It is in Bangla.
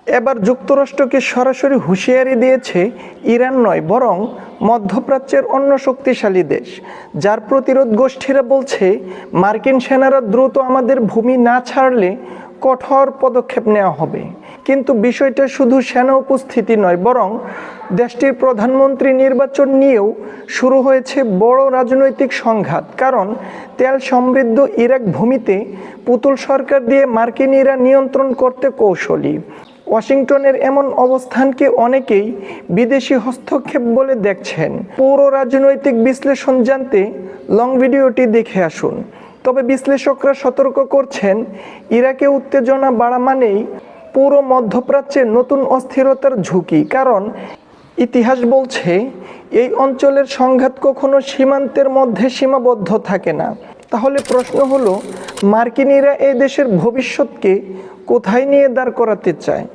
এবার যুক্তরাষ্ট্রকে সরাসরি হুঁশিয়ারি দিয়েছে ইরান নয়, বরং মধ্যপ্রাচ্যের অন্য শক্তিশালী দেশ, যার প্রতিরোধ গোষ্ঠীরা বলছে মার্কিন সেনারা দ্রুত আমাদের ভূমি না ছাড়লে কঠোর পদক্ষেপ নেওয়া হবে। কিন্তু বিষয়টা শুধু সেনা উপস্থিতি নয়, বরং দেশটির প্রধানমন্ত্রী নির্বাচন নিয়েও শুরু হয়েছে বড় রাজনৈতিক সংঘাত। কারণ তেল সমৃদ্ধ ইরাক ভূমিতে পুতুল সরকার দিয়ে মার্কিনিরা নিয়ন্ত্রণ করতে কৌশলী। ওয়াশিংটনের এমন অবস্থানকে অনেকেই বিদেশি হস্তক্ষেপ বলে দেখছেন। পুরো রাজনৈতিক বিশ্লেষণ জানতে লং ভিডিওটি দেখে আসুন। তবে বিশ্লেষকরা সতর্ক করছেন, ইরাকে উত্তেজনা বাড়া মানেই পুরো মধ্যপ্রাচ্যে নতুন অস্থিরতার ঝুঁকি। কারণ ইতিহাস বলছে এই অঞ্চলের সংঘাত কখনো সীমান্তের মধ্যে সীমাবদ্ধ থাকে না। তাহলে প্রশ্ন হলো, মার্কিনিরা এই দেশের ভবিষ্যৎকে কোথায় নিয়ে দাঁড় করাতে চায়?